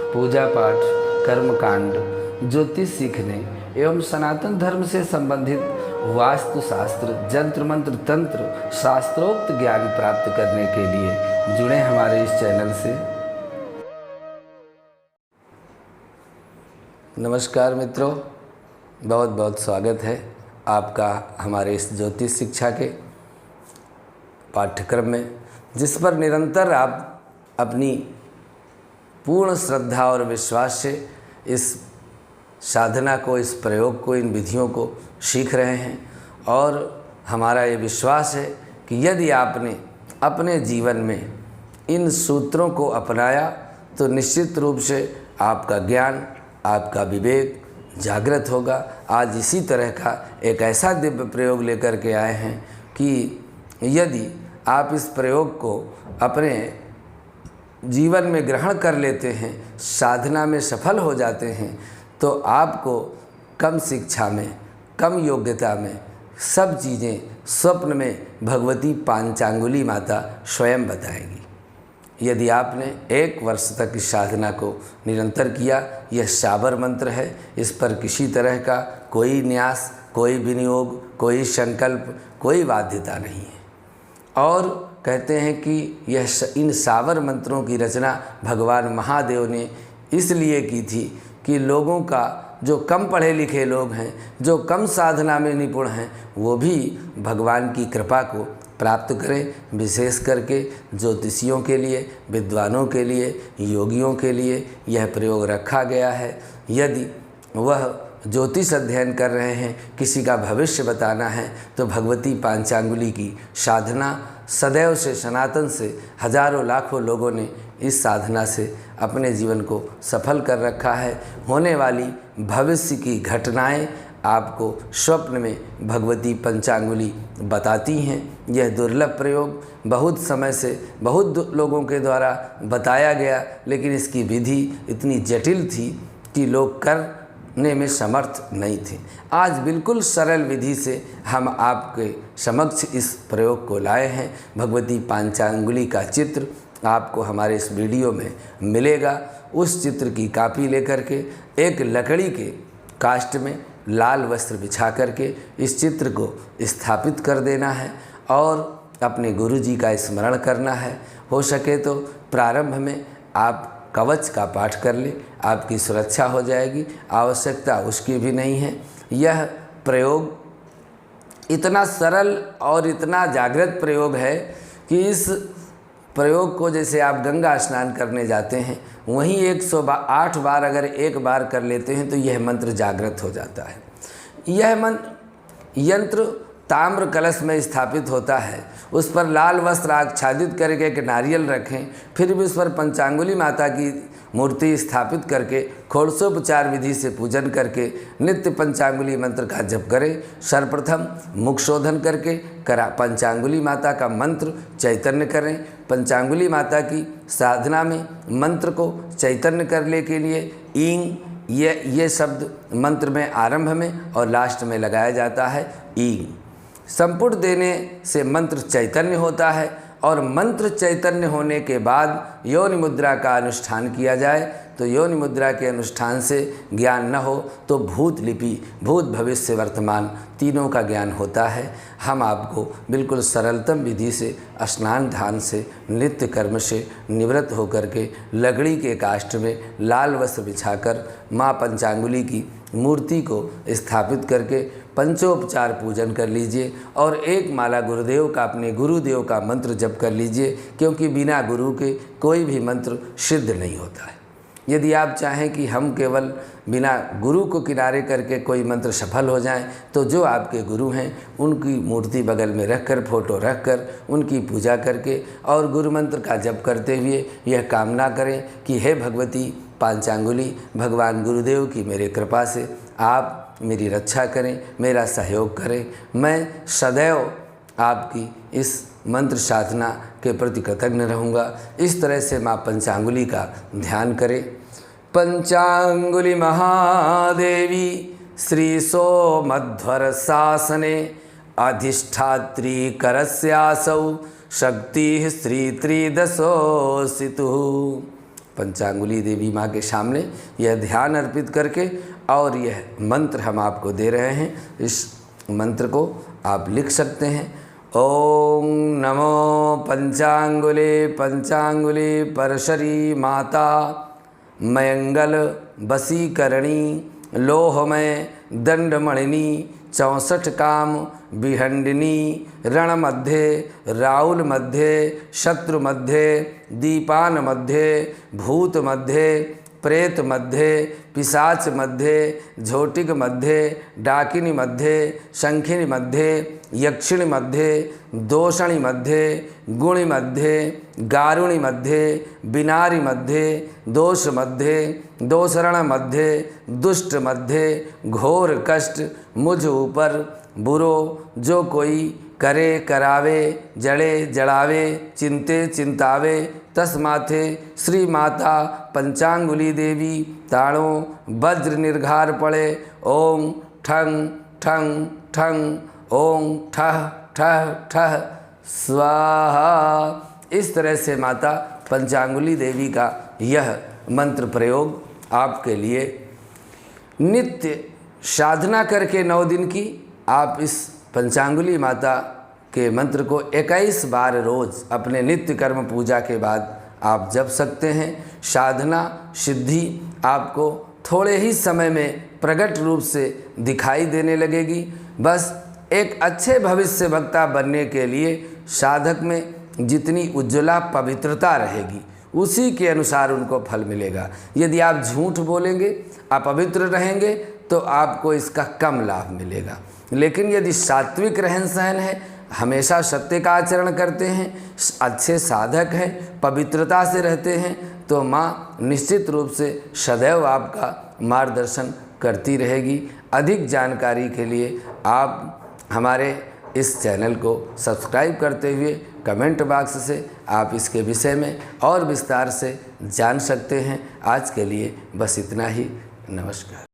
पूजा पाठ, कर्मकांड, ज्योतिष सीखने एवं सनातन धर्म से संबंधित वास्तु शास्त्र, जंत्र मंत्र, तंत्र, शास्त्रोक्त ज्ञान प्राप्त करने के लिए जुड़े हमारे इस चैनल से। नमस्कार मित्रों, बहुत बहुत स्वागत है आपका हमारे इस ज्योतिष शिक्षा के पाठ्यक्रम में, जिस पर निरंतर आप अपनी पूर्ण श्रद्धा और विश्वास से इस साधना को, इस प्रयोग को, इन विधियों को सीख रहे हैं। और हमारा ये विश्वास है कि यदि आपने अपने जीवन में इन सूत्रों को अपनाया तो निश्चित रूप से आपका ज्ञान, आपका विवेक जागृत होगा। आज इसी तरह का एक ऐसा दिव्य प्रयोग लेकर के आए हैं कि यदि आप इस प्रयोग को अपने जीवन में ग्रहण कर लेते हैं, साधना में सफल हो जाते हैं, तो आपको कम शिक्षा में, कम योग्यता में सब चीज़ें स्वप्न में भगवती पांचांगुली माता स्वयं बताएगी। यदि आपने 1 वर्ष तक इस साधना को निरंतर किया, यह साबर मंत्र है, इस पर किसी तरह का कोई न्यास, कोई विनियोग, कोई संकल्प, कोई बाध्यता नहीं है। और कहते हैं कि यह इन साबर मंत्रों की रचना भगवान महादेव ने इसलिए की थी कि लोगों का, जो कम पढ़े लिखे लोग हैं, जो कम साधना में निपुण हैं, वो भी भगवान की कृपा को प्राप्त करें। विशेष करके ज्योतिषियों के लिए, विद्वानों के लिए, योगियों के लिए यह प्रयोग रखा गया है। यदि वह ज्योतिष अध्ययन कर रहे हैं, किसी का भविष्य बताना है, तो भगवती पांचांगुली की साधना सदैव से, सनातन से हजारों लाखों लोगों ने इस साधना से अपने जीवन को सफल कर रखा है। होने वाली भविष्य की घटनाएं आपको स्वप्न में भगवती पंचांगुली बताती हैं। यह दुर्लभ प्रयोग बहुत समय से बहुत लोगों के द्वारा बताया गया, लेकिन इसकी विधि इतनी जटिल थी कि लोग करने में समर्थ नहीं थे। आज बिल्कुल सरल विधि से हम आपके समक्ष इस प्रयोग को लाए हैं। भगवती पांचांगुली का चित्र आपको हमारे इस वीडियो में मिलेगा। उस चित्र की कॉपी लेकर के एक लकड़ी के काष्ठ में लाल वस्त्र बिछा करके इस चित्र को स्थापित कर देना है और अपने गुरु जी का स्मरण करना है। हो सके तो प्रारंभ में आप कवच का पाठ कर लें, आपकी सुरक्षा हो जाएगी। आवश्यकता उसकी भी नहीं है। यह प्रयोग इतना सरल और इतना जागृत प्रयोग है कि इस प्रयोग को, जैसे आप गंगा स्नान करने जाते हैं, वहीं 108 बार अगर एक बार कर लेते हैं तो यह मंत्र जागृत हो जाता है। यह यंत्र ताम्र कलश में स्थापित होता है। उस पर लाल वस्त्र आच्छादित करके एक नारियल रखें, फिर भी उस पर पंचांगुली माता की मूर्ति स्थापित करके षोडशोपचार विधि से पूजन करके नित्य पंचांगुली मंत्र का जप करें। सर्वप्रथम मुख शोधन करके पंचांगुली माता का मंत्र चैतन्य करें। पंचांगुली माता की साधना में मंत्र को चैतन्य करने के लिए ईंग, ये शब्द मंत्र में आरंभ में और लास्ट में लगाया जाता है। ईंग संपुट देने से मंत्र चैतन्य होता है और मंत्र चैतन्य होने के बाद योनि मुद्रा का अनुष्ठान किया जाए। तो योनि मुद्रा के अनुष्ठान से ज्ञान न हो तो भूत लिपि, भूत भविष्य वर्तमान तीनों का ज्ञान होता है। हम आपको बिल्कुल सरलतम विधि से, स्नान ध्यान से, नित्य कर्म से निवृत्त होकर के लकड़ी के काष्ठ में लाल वस्त्र बिछाकर माँ पंचांगुली की मूर्ति को स्थापित करके पंचोपचार पूजन कर लीजिए और एक माला गुरुदेव का, अपने गुरुदेव का मंत्र जप कर लीजिए, क्योंकि बिना गुरु के कोई भी मंत्र सिद्ध नहीं होता है। यदि आप चाहें कि हम केवल बिना गुरु को किनारे करके कोई मंत्र सफल हो जाएं, तो जो आपके गुरु हैं उनकी मूर्ति बगल में रखकर, फोटो रखकर उनकी पूजा करके और गुरु मंत्र का जप करते हुए यह कामना करें कि हे भगवती पांचांगुली, भगवान गुरुदेव की मेरे कृपा से आप मेरी रक्षा करें, मेरा सहयोग करें। मैं सदैव आपकी इस मंत्र साधना के प्रति कृतज्ञ रहूँगा। इस तरह से माँ पंचांगुली का ध्यान करें। पंचांगुली महादेवी श्री सोमध्वर शासने अधिष्ठात्री करस्यासौ शक्ति श्री त्रिदशोऽसितुः पंचांगुली देवी माँ के सामने यह ध्यान अर्पित करके और यह मंत्र हम आपको दे रहे हैं। इस मंत्र को आप लिख सकते हैं। ओम नमो पंचांगुले परशरी माता मयंगल वसीकरणी लोहमय दंडमणिनी 64 काम विहंडिनी रण मध्य राउल मध्य शत्रु मध्य दीपान मध्य भूत मध्य प्रेत मध्य पिशाच मध्य झोटिक मध्य डाकिनी मध्य शंखिनी मध्य यक्षिणी मध्य दोषणी मध्य गुणि मध्य गारुणी मध्य बिनारी मध्य दोष मध्य दोषरण मध्य दुष्ट मध्य घोर कष्ट मुझ ऊपर बुरो जो कोई करे करावे जड़े जड़ावे चिंते चिंतावे तस्माथे श्री माता पंचांगुली देवी ताणो वज्र निर्घार पड़े। ओम ठंग ठंग ठंग ओम ठह ठह ठह स्वाहा। इस तरह से माता पंचांगुली देवी का यह मंत्र प्रयोग आपके लिए नित्य साधना करके 9 दिन की आप इस पंचांगुली माता के मंत्र को 21 बार रोज़ अपने नित्य कर्म पूजा के बाद आप जप सकते हैं। साधना सिद्धि आपको थोड़े ही समय में प्रकट रूप से दिखाई देने लगेगी। बस एक अच्छे भविष्य वक्ता बनने के लिए साधक में जितनी उज्ज्वला पवित्रता रहेगी उसी के अनुसार उनको फल मिलेगा। यदि आप झूठ बोलेंगे, अपवित्र रहेंगे तो आपको इसका कम लाभ मिलेगा। लेकिन यदि सात्विक रहन सहन है, हमेशा सत्य का आचरण करते हैं, अच्छे साधक हैं, पवित्रता से रहते हैं, तो माँ निश्चित रूप से सदैव आपका मार्गदर्शन करती रहेगी। अधिक जानकारी के लिए आप हमारे इस चैनल को सब्सक्राइब करते हुए कमेंट बॉक्स से आप इसके विषय में और विस्तार से जान सकते हैं। आज के लिए बस इतना ही। नमस्कार।